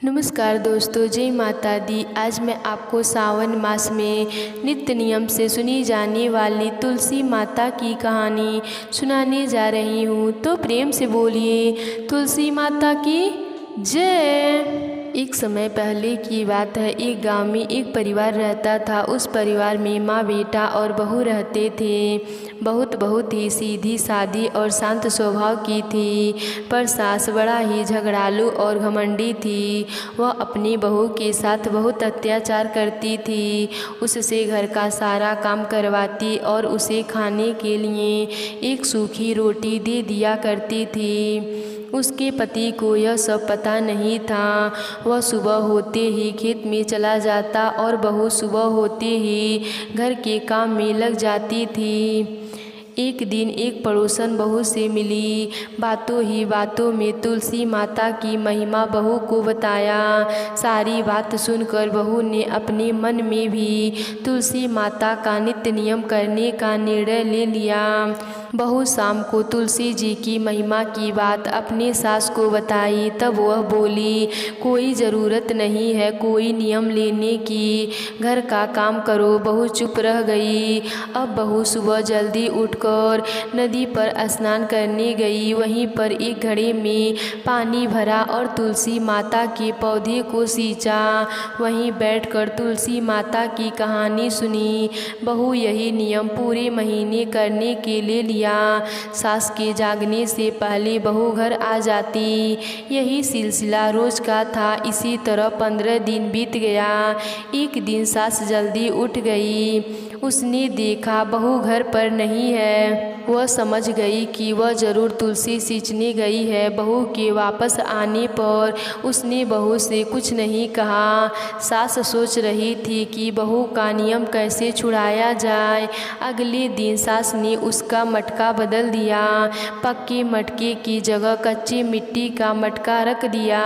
नमस्कार दोस्तों, जय माता दी। आज मैं आपको सावन मास में नित्य नियम से सुनी जाने वाली तुलसी माता की कहानी सुनाने जा रही हूँ। तो प्रेम से बोलिए तुलसी माता की जय। एक समय पहले की बात है। एक गांव में एक परिवार रहता था। उस परिवार में माँ, बेटा और बहू रहते थे। बहुत ही सीधी सादी और शांत स्वभाव की थी, पर सास बड़ा ही झगड़ालू और घमंडी थी। वह अपनी बहू के साथ बहुत अत्याचार करती थी। उससे घर का सारा काम करवाती और उसे खाने के लिए एक सूखी रोटी दे दिया करती थी। उसके पति को यह सब पता नहीं था। वह सुबह होते ही खेत में चला जाता और बहू सुबह होते ही घर के काम में लग जाती थी। एक दिन एक पड़ोसन बहू से मिली। बातों ही बातों में तुलसी माता की महिमा बहू को बताया। सारी बात सुनकर बहू ने अपने मन में भी तुलसी माता का नित्य नियम करने का निर्णय ले लिया। बहू शाम को तुलसी जी की महिमा की बात अपने सास को बताई। तब वह बोली, कोई ज़रूरत नहीं है कोई नियम लेने की, घर का काम करो। बहू चुप रह गई। अब बहू सुबह जल्दी उठकर नदी पर स्नान करने गई। वहीं पर एक घड़े में पानी भरा और तुलसी माता के पौधे को सींचा। वहीं बैठकर तुलसी माता की कहानी सुनी। बहू यही नियम पूरे महीने करने के लिए लिया। सास के जागने से पहले बहू घर आ जाती। यही सिलसिला रोज का था। इसी तरह 15 दिन बीत गया। एक दिन सास जल्दी उठ गई। उसने देखा बहू घर पर नहीं है। वह समझ गई कि वह जरूर तुलसी सींचने गई है। बहू के वापस आने पर उसने बहू से कुछ नहीं कहा। सास सोच रही थी कि बहू का नियम कैसे छुड़ाया जाए। अगले दिन सास ने उसका मटका बदल दिया। पक्के मटके की जगह कच्चे मिट्टी का मटका रख दिया।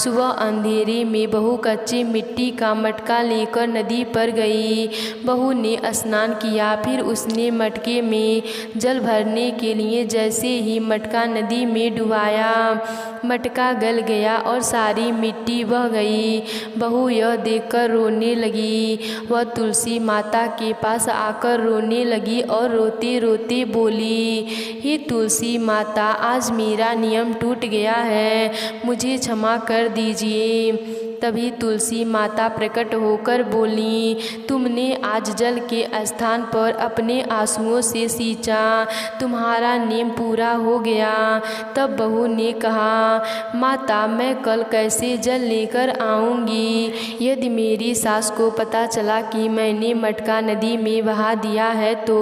सुबह अंधेरे में बहू कच्चे मिट्टी का मटका लेकर नदी पर गई। बहू ने स्नान किया। फिर उसने मटके में जल भरने के लिए जैसे ही मटका नदी में डुबाया, मटका गल गया और सारी मिट्टी बह गई। बहू यह देखकर रोने लगी। वह तुलसी माता के पास आकर रोने लगी और रोते रोते बोली, हे तुलसी माता, आज मेरा नियम टूट गया है, मुझे क्षमा कर दीजिए। तभी तुलसी माता प्रकट होकर बोली, तुमने आज जल के स्थान पर अपने आंसुओं से सींचा, तुम्हारा नियम पूरा हो गया। तब बहू ने कहा, माता, मैं कल कैसे जल लेकर आऊँगी? यदि मेरी सास को पता चला कि मैंने मटका नदी में बहा दिया है तो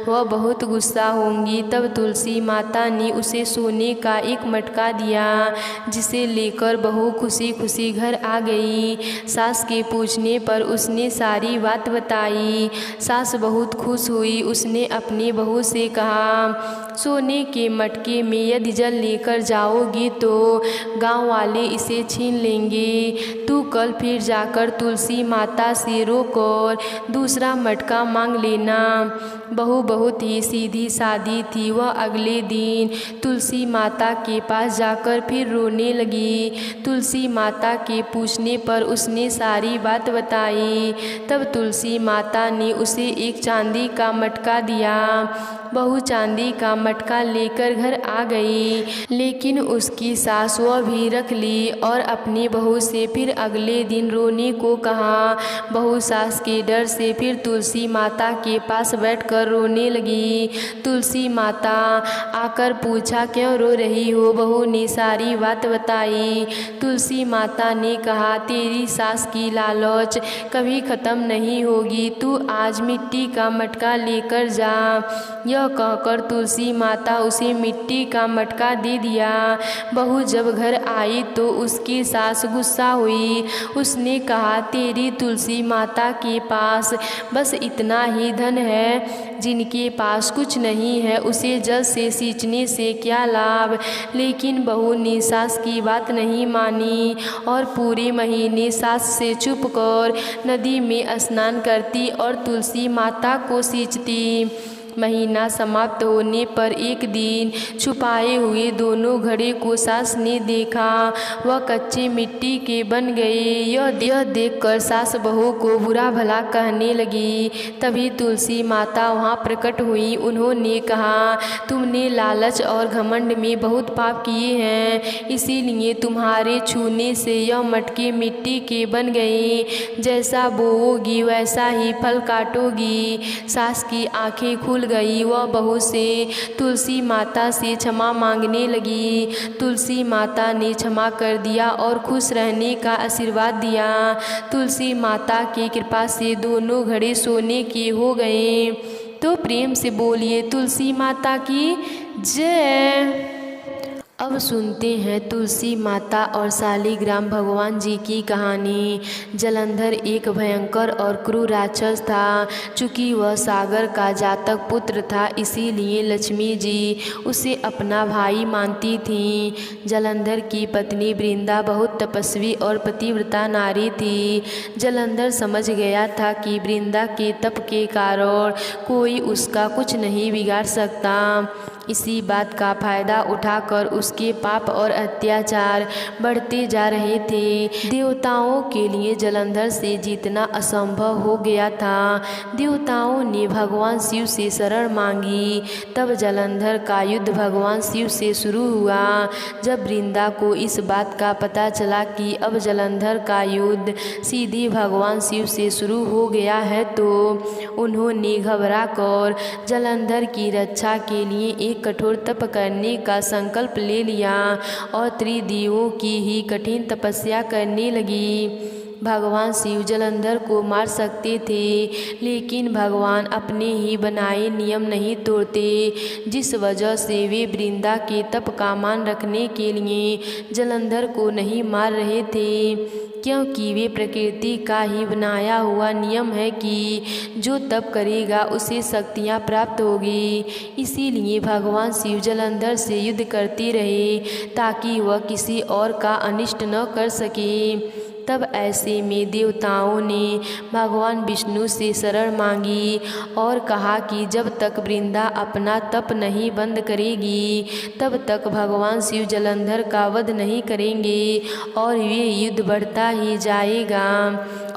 वह बहुत गुस्सा होंगी। तब तुलसी माता ने उसे सोने का एक मटका दिया, जिसे लेकर बहू खुशी खुशी घर आ गई। सास के पूछने पर उसने सारी बात बताई। सास बहुत खुश हुई। उसने अपनी बहू से कहा, सोने के मटके में यदि जल लेकर जाओगी तो गांव वाले इसे छीन लेंगे। तू कल फिर जाकर तुलसी माता से रोकर दूसरा मटका मांग लेना। बहू बहुत ही सीधी सादी थी। वह अगले दिन तुलसी माता के पास जाकर फिर रोने लगी। तुलसी माता के पूछने पर उसने सारी बात बताई। तब तुलसी माता ने उसे एक चांदी का मटका दिया। बहू चांदी का मटका लेकर घर आ गई, लेकिन उसकी सास वह भी रख ली और अपनी बहू से फिर अगले दिन रोने को कहा। बहू सास के डर से फिर तुलसी माता के पास बैठकर रोने लगी। तुलसी माता आकर पूछा, क्यों रो रही हो? बहू ने सारी बात बताई। तुलसी माता ने कहा, तेरी सास की लालच कभी ख़त्म नहीं होगी, तू आज मिट्टी का मटका लेकर जा। यह कहकर तुलसी माता उसे मिट्टी का मटका दे दिया। बहू जब घर आई तो उसकी सास गुस्सा हुई। उसने कहा, तेरी तुलसी माता के पास बस इतना ही धन है, जिनके पास कुछ नहीं है उसे जल से सींचने से क्या लाभ? लेकिन बहू ने सास की बात नहीं मानी और पूरे महीने सास से चुप कर नदी में स्नान करती और तुलसी माता को सींचती। महीना समाप्त होने पर एक दिन छुपाए हुए दोनों घड़े को सास ने देखा। वह कच्चे मिट्टी के बन गए। यह देखकर सास बहू को बुरा भला कहने लगी। तभी तुलसी माता वहाँ प्रकट हुई। उन्होंने कहा, तुमने लालच और घमंड में बहुत पाप किए हैं, इसीलिए तुम्हारे छूने से यह मटके मिट्टी के बन गए। जैसा बोओगी वैसा ही फल काटोगी। सास की आंखें खुल गई। वह बहू से तुलसी माता से क्षमा मांगने लगी। तुलसी माता ने क्षमा कर दिया और खुश रहने का आशीर्वाद दिया। तुलसी माता की कृपा से दोनों घड़े सोने के हो गए। तो प्रेम से बोलिए तुलसी माता की जय। अब सुनते हैं तुलसी माता और शालिग्राम भगवान जी की कहानी। जलंधर एक भयंकर और क्रूर राक्षस था। चूँकि वह सागर का जातक पुत्र था, इसीलिए लक्ष्मी जी उसे अपना भाई मानती थीं। जलंधर की पत्नी वृंदा बहुत तपस्वी और पतिव्रता नारी थी। जलंधर समझ गया था कि वृंदा के तप के कारण कोई उसका कुछ नहीं बिगाड़ सकता। इसी बात का फायदा उठाकर उसके पाप और अत्याचार बढ़ते जा रहे थे। देवताओं के लिए जलंधर से जीतना असंभव हो गया था। देवताओं ने भगवान शिव से शरण मांगी। तब जलंधर का युद्ध भगवान शिव से शुरू हुआ। जब वृंदा को इस बात का पता चला कि अब जलंधर का युद्ध सीधे भगवान शिव से शुरू हो गया है, तो उन्होंने घबराकर जलंधर की रक्षा के लिए एक कठोर तप करने का संकल्प ले लिया और त्रिदेवों की ही कठिन तपस्या करने लगी। भगवान शिव जलंधर को मार सकते थे, लेकिन भगवान अपने ही बनाए नियम नहीं तोड़ते, जिस वजह से वे वृंदा के तप का मान रखने के लिए जलंधर को नहीं मार रहे थे, क्योंकि वे प्रकृति का ही बनाया हुआ नियम है कि जो तप करेगा उसे शक्तियाँ प्राप्त होगी। इसीलिए भगवान शिव जलंधर से युद्ध करते रहे ताकि वह किसी और का अनिष्ट न कर सके। तब ऐसे में देवताओं ने भगवान विष्णु से शरण मांगी और कहा कि जब तक वृंदा अपना तप नहीं बंद करेगी, तब तक भगवान शिव जलंधर का वध नहीं करेंगे और ये युद्ध बढ़ता ही जाएगा।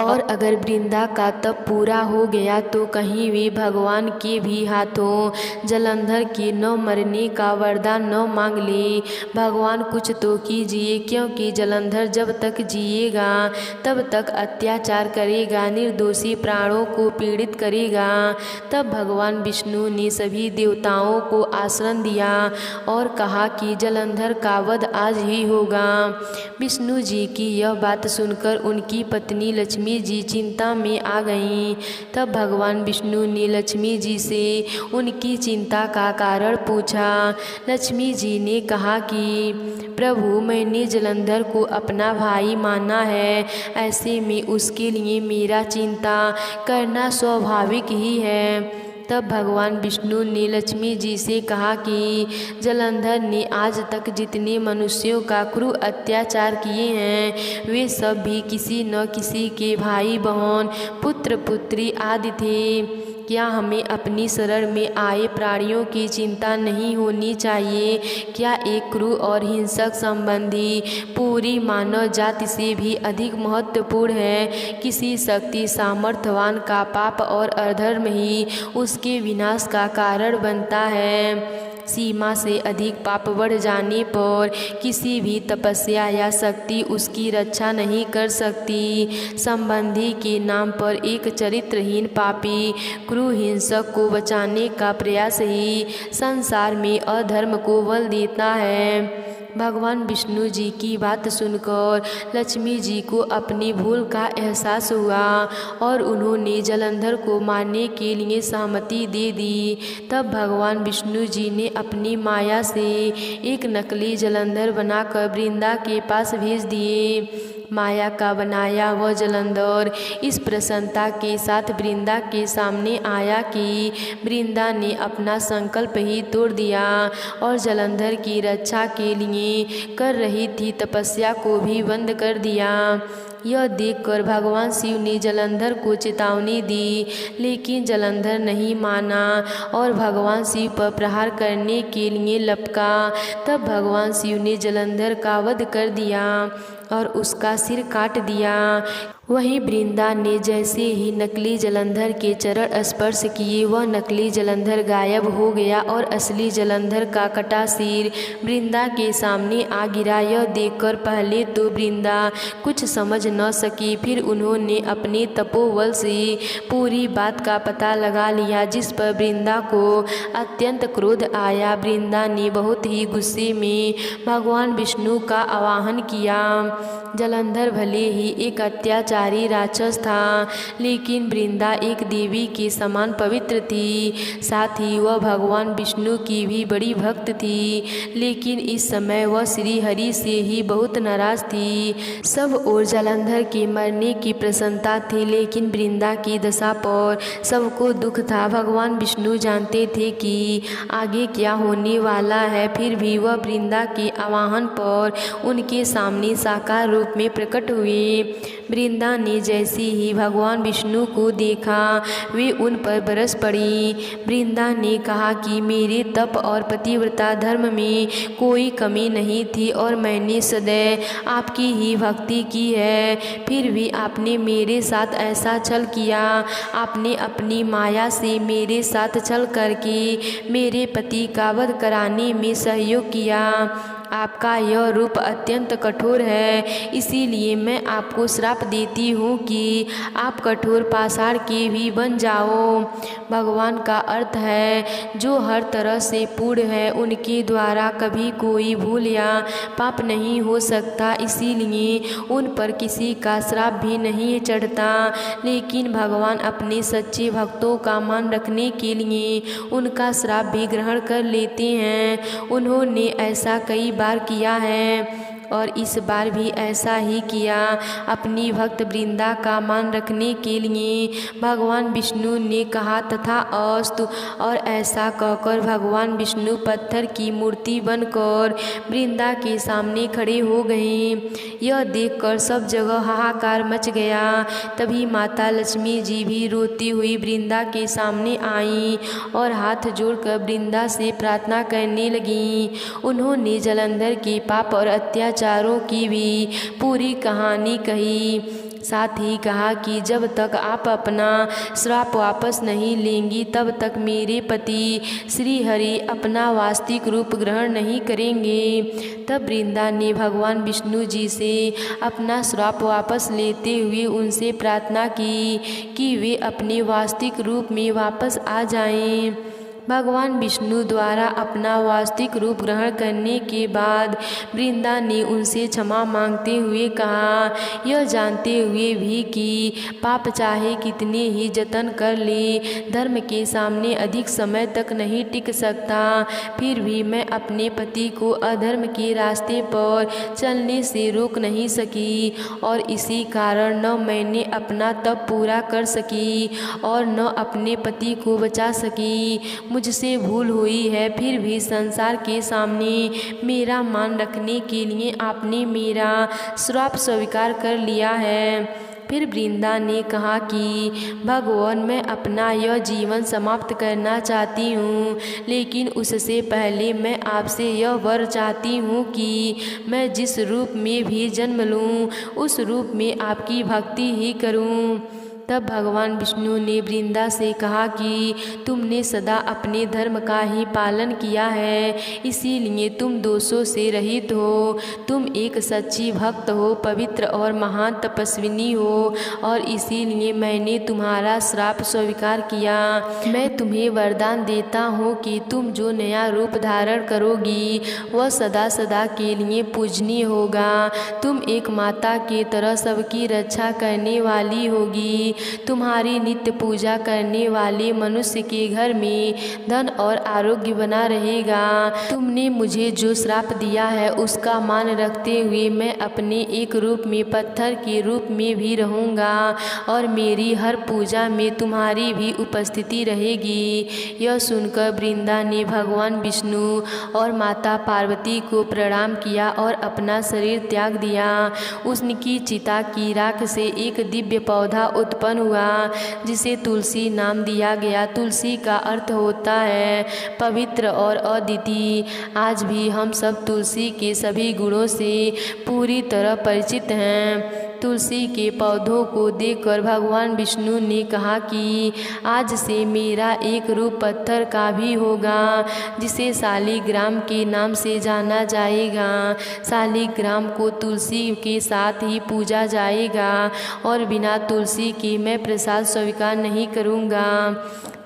और अगर वृंदा का तप पूरा हो गया तो कहीं वे भगवान के भी हाथों जलंधर के न मरने का वरदान न मांग ले। भगवान कुछ तो कीजिए, क्योंकि जलंधर जब तक जिएगा तब तक अत्याचार करेगा, निर्दोषी प्राणों को पीड़ित करेगा। तब भगवान विष्णु ने सभी देवताओं को आश्रय दिया और कहा कि जलंधर का वध आज ही होगा। विष्णु जी की यह बात सुनकर उनकी पत्नी लक्ष्मी जी चिंता में आ गईं। तब भगवान विष्णु ने लक्ष्मी जी से उनकी चिंता का कारण पूछा। लक्ष्मी जी ने कहा कि प्रभु, मैंने जलंधर को अपना भाई माना है, ऐसे में उसके लिए मेरा चिंता करना स्वाभाविक ही है। तब भगवान विष्णु ने लक्ष्मी जी से कहा कि जलंधर ने आज तक जितने मनुष्यों का क्रूर अत्याचार किए हैं, वे सब भी किसी न किसी के भाई बहन, पुत्र पुत्री आदि थे। क्या हमें अपनी शरण में आए प्राणियों की चिंता नहीं होनी चाहिए? क्या एक क्रूर और हिंसक संबंधी पूरी मानव जाति से भी अधिक महत्वपूर्ण है? किसी शक्ति सामर्थ्यवान का पाप और अधर्म ही उसके विनाश का कारण बनता है। सीमा से अधिक पाप बढ़ जाने पर किसी भी तपस्या या शक्ति उसकी रक्षा नहीं कर सकती। संबंधी के नाम पर एक चरित्रहीन पापी क्रूर हिंसक को बचाने का प्रयास ही संसार में अधर्म को बल देता है। भगवान विष्णु जी की बात सुनकर लक्ष्मी जी को अपनी भूल का एहसास हुआ और उन्होंने जलंधर को मारने के लिए सहमति दे दी। तब भगवान विष्णु जी ने अपनी माया से एक नकली जलंधर बनाकर वृंदा के पास भेज दिए। माया का बनाया वह जलंधर इस प्रसन्नता के साथ वृंदा के सामने आया कि वृंदा ने अपना संकल्प ही तोड़ दिया और जलंधर की रक्षा के लिए कर रही थी तपस्या को भी बंद कर दिया। यह देखकर भगवान शिव ने जलंधर को चेतावनी दी, लेकिन जलंधर नहीं माना और भगवान शिव पर प्रहार करने के लिए लपका। तब भगवान शिव ने जलंधर का वध कर दिया और उसका सिर काट दिया। वहीं वृंदा ने जैसे ही नकली जलंधर के चरण स्पर्श किए, वह नकली जलंधर गायब हो गया और असली जलंधर का कटा सिर वृंदा के सामने आ गिरा। यह देखकर पहले तो वृंदा कुछ समझ न सकी, फिर उन्होंने अपने तपोबल से पूरी बात का पता लगा लिया, जिस पर वृंदा को अत्यंत क्रोध आया। वृंदा ने बहुत ही गुस्से में भगवान विष्णु का आवाहन किया। जलंधर भले ही एक अत्याचारी राक्षस था, लेकिन वृंदा एक देवी के समान पवित्र थी। साथ ही वह भगवान विष्णु की भी बड़ी भक्त थी, लेकिन इस समय वह श्री हरि से ही बहुत नाराज थी। सब और जलंधर के मरने की प्रसन्नता थी, लेकिन वृंदा की दशा पर सबको दुख था। भगवान विष्णु जानते थे कि आगे क्या होने वाला है, फिर भी वह वृंदा के आह्वान पर उनके सामने साकार रूप में प्रकट हुए। वृंदा ने जैसे ही भगवान विष्णु को देखा, वे उन पर बरस पड़ी। वृंदा ने कहा कि मेरे तप और पतिव्रता धर्म में कोई कमी नहीं थी और मैंने सदैव आपकी ही भक्ति की है, फिर भी आपने मेरे साथ ऐसा छल किया। आपने अपनी माया से मेरे साथ छल करके मेरे पति का वध कराने में सहयोग किया। आपका यह रूप अत्यंत कठोर है, इसीलिए मैं आपको श्राप देती हूँ कि आप कठोर पाषाण के भी बन जाओ। भगवान का अर्थ है जो हर तरह से पूर्ण है, उनके द्वारा कभी कोई भूल या पाप नहीं हो सकता, इसीलिए उन पर किसी का श्राप भी नहीं चढ़ता। लेकिन भगवान अपने सच्चे भक्तों का मान रखने के लिए उनका श्राप भी ग्रहण कर लेते हैं। उन्होंने ऐसा कई बार किया है और इस बार भी ऐसा ही किया। अपनी भक्त वृंदा का मान रखने के लिए भगवान विष्णु ने कहा तथा अस्तु, और ऐसा कहकर भगवान विष्णु पत्थर की मूर्ति बनकर वृंदा के सामने खड़े हो गए। यह देखकर सब जगह हाहाकार मच गया। तभी माता लक्ष्मी जी भी रोती हुई वृंदा के सामने आई और हाथ जोड़कर वृंदा से प्रार्थना करने लगी। उन्होंने जलंधर के पाप और अत्याचारों की भी पूरी कहानी कही। साथ ही कहा कि जब तक आप अपना श्राप वापस नहीं लेंगी, तब तक मेरे पति श्री हरि अपना वास्तविक रूप ग्रहण नहीं करेंगे। तब वृंदा ने भगवान विष्णु जी से अपना श्राप वापस लेते हुए उनसे प्रार्थना की कि वे अपने वास्तविक रूप में वापस आ जाएं। भगवान विष्णु द्वारा अपना वास्तविक रूप ग्रहण करने के बाद वृंदा ने उनसे क्षमा मांगते हुए कहा, यह जानते हुए भी कि पाप चाहे कितने ही जतन कर ले, धर्म के सामने अधिक समय तक नहीं टिक सकता, फिर भी मैं अपने पति को अधर्म के रास्ते पर चलने से रोक नहीं सकी और इसी कारण न मैंने अपना तप पूरा कर सकी और न अपने पति को बचा सकी। मुझसे भूल हुई है, फिर भी संसार के सामने मेरा मान रखने के लिए आपने मेरा श्राप स्वीकार कर लिया है। फिर वृंदा ने कहा कि भगवान, मैं अपना यह जीवन समाप्त करना चाहती हूँ, लेकिन उससे पहले मैं आपसे यह वर चाहती हूँ कि मैं जिस रूप में भी जन्म लूँ, उस रूप में आपकी भक्ति ही करूँ। तब भगवान विष्णु ने वृंदा से कहा कि तुमने सदा अपने धर्म का ही पालन किया है, इसीलिए तुम दोषों से रहित हो। तुम एक सच्ची भक्त हो, पवित्र और महान तपस्विनी हो और इसीलिए मैंने तुम्हारा श्राप स्वीकार किया। मैं तुम्हें वरदान देता हूँ कि तुम जो नया रूप धारण करोगी वह सदा सदा के लिए पूजनीय होगा। तुम एक माता की तरह सबकी रक्षा करने वाली होगी तुम्हारी नित्य पूजा करने वाले मनुष्य के घर में धन और आरोग्य बना रहेगा। तुमने मुझे जो श्राप दिया है उसका मान रखते हुए मैं अपने एक रूप में पत्थर के रूप में भी रहूँगा और मेरी हर पूजा में तुम्हारी भी उपस्थिति रहेगी। यह सुनकर वृंदा ने भगवान विष्णु और माता पार्वती को प्रणाम किया और अपना शरीर त्याग दिया। उनकी चिता की राख से एक दिव्य पौधा उत्पन्न हुआ जिसे तुलसी नाम दिया गया। तुलसी का अर्थ होता है पवित्र और अद्वितीय। आज भी हम सब तुलसी के सभी गुणों से पूरी तरह परिचित हैं। तुलसी के पौधों को देखकर भगवान विष्णु ने कहा कि आज से मेरा एक रूप पत्थर का भी होगा जिसे शालिग्राम के नाम से जाना जाएगा। शालिग्राम को तुलसी के साथ ही पूजा जाएगा और बिना तुलसी के मैं प्रसाद स्वीकार नहीं करूँगा।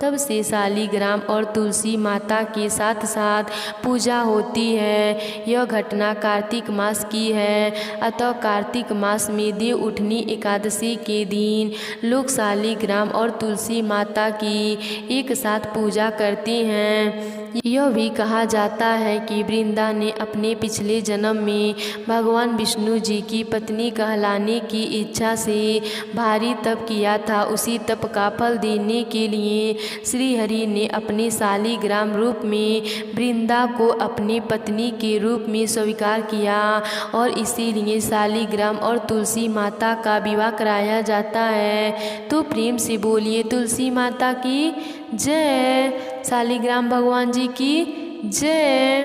तब से शालिग्राम और तुलसी माता के साथ साथ पूजा होती है। यह घटना कार्तिक मास की है, अतः कार्तिक मास में देव उठनी एकादशी के दिन लोग शालिग्राम और तुलसी माता की एक साथ पूजा करते हैं। यह भी कहा जाता है कि वृंदा ने अपने पिछले जन्म में भगवान विष्णु जी की पत्नी कहलाने की इच्छा से भारी तप किया था। उसी तप का फल देने के लिए श्री हरि ने अपने शालिग्राम रूप में वृंदा को अपनी पत्नी के रूप में स्वीकार किया और इसीलिए शालिग्राम और तुलसी माता का विवाह कराया जाता है। तो प्रेम से बोलिए तुलसी माता की जय, शालिग्राम भगवान जी की जय।